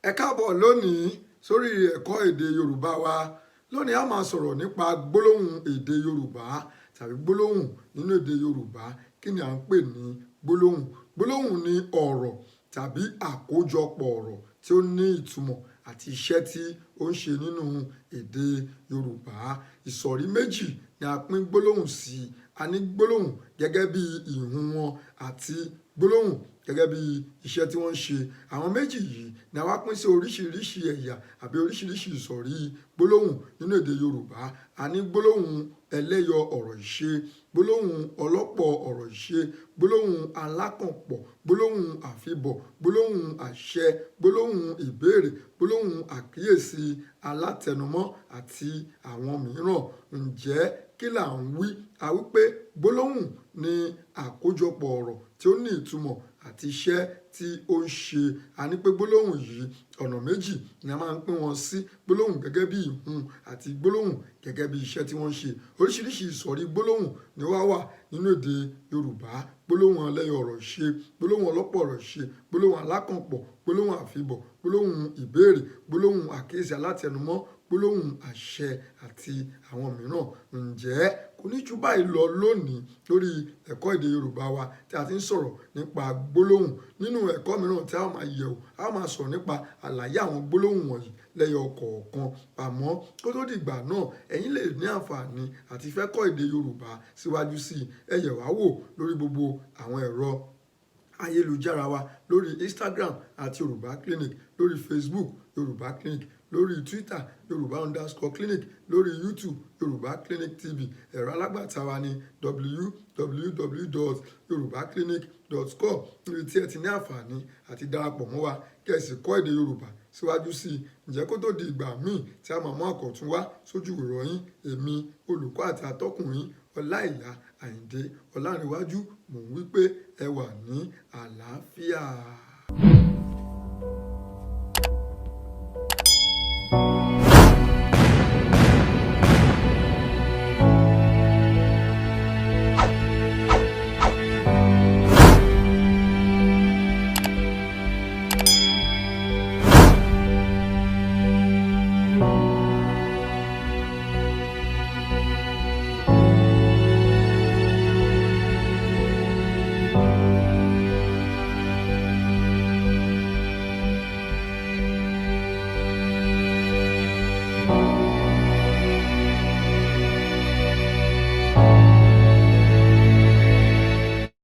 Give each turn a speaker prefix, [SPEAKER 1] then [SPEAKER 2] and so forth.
[SPEAKER 1] Ẹ káàbọ̀ lónìí sórí ẹ̀kọ́ èdè Yorùbá wa. Lónìí a máa sọ̀rọ̀ nípa gbólóhùn èdè Yorùbá tàbí gbólóhùn nínú èdè Yorùbá. Kí ni à ń pè ní gbólóhùn? Gbólóhùn ni ọ̀rọ̀ tàbí àkójọpọ̀ ọ̀rọ̀ tí ó ní ìtumọ̀ àti iṣẹ́ tí ó ń ṣe nínú èdè Yorùbá. Ìsọ̀rí méjì ni a pín gbólóhùn sí. A ní gbólóhùn gẹ́gẹ́ bí ìhun wọn àti gbólóhùn gẹ́gẹ́ bí iṣẹ́ tí wọ́n ń ṣe. Àwọn méjì yìí ni a wá pín sí oríṣiríṣi ẹ̀yà àbí oríṣiríṣi ìsọ̀rí gbólóhùn nínú èdè Yorùbá. A ní gbólóhùn ẹlẹ́yọ ọ̀rọ̀ ìṣe, gbólóhùn ọlọ́pọ̀ ọ̀rọ̀ ìṣe, gbólóhùn alákànpọ̀, gbólóhùn àfibọ̀, gbólóhùn àṣẹ, gbólóhùn ìbéèrè, gbólóhùn àkíyèsí, alátẹnumọ́ àti àwọn mìíràn. Ǹjẹ́ kí là ń wí? A wí pé gbólóhùn ni àkójọpọ̀ ọ̀rọ̀ tí ó ní ìtumọ̀ àti iṣẹ́ tí ó ń ṣe. A ní pé gbólóhùn yìí ọ̀nà méjì ni a máa ń pín wọn sí. Gbólóhùn gẹ́gẹ́ bí ìhun àti gbólóhùn gẹ́gẹ́ bí iṣẹ́ tí wọ́n ń ṣe. Oríṣiríṣi ìsọ̀rí gbólóhùn ni ó wà nínú èdè Yorùbá. Gbólóhùn ẹlẹ́yọ ọ̀rọ̀ ìṣe, gbólóhùn ọlọ́pọ̀ ọ̀rọ̀ ìṣe, gbólóhùn alákànpọ̀, gbólóhùn àfibọ̀, gbólóhùn ìbéèrè, gbólóhùn àkíyèsí alátẹnumọ́, gbólóhùn àṣẹ àti àwọn mìíràn. Ǹjẹ́ kò ní jù báyìí lọ lónìí lórí ẹ̀kọ́ èdè Yorùbá wa tí a ti ń sọ̀rọ̀ nípa gbólóhùn. Nínú ẹ̀kọ́ mìíràn tí a máa yẹ̀wò, a máa sọ̀rọ̀ nípa àlàyé àwọn gbólóhùn wọ̀nyí lẹ́yọ kọ̀ọ̀kan. Àmọ́ kó tó dìgbà náà, ẹ̀yin lè ní àǹfààní àti fẹ́ kọ́ èdè Yorùbá síwájú sí i. Ẹ yẹ̀ wá wò lórí gbogbo àwọn ẹ̀rọ ayélujára wa lórí Instagram àti Yorùbá Clinic, lórí Facebook Yorùbá Clinic, lórí Twitter Yorùbá_clinic, lórí YouTube Yorùbá Clinic TV. Ẹ̀rọ alágbàtà wa ní www.yorubaclinic.com, níbi tí ẹ ti ní àǹfààní àti darapọ̀ mọ́ wa kí ẹ sì kọ́ èdè Yorùbá síwájú sí i. Ǹjẹ́ kó tó di ìgbà míì tí a máa mú àkọ́tún wá sójú ìròyìn, èmi olùkọ́ àti atọ́kùnrin Ọláìyá Àyìndé Ọlárẹ̀wájú, mò ń wí pé ẹ wà ní àlàáfíà.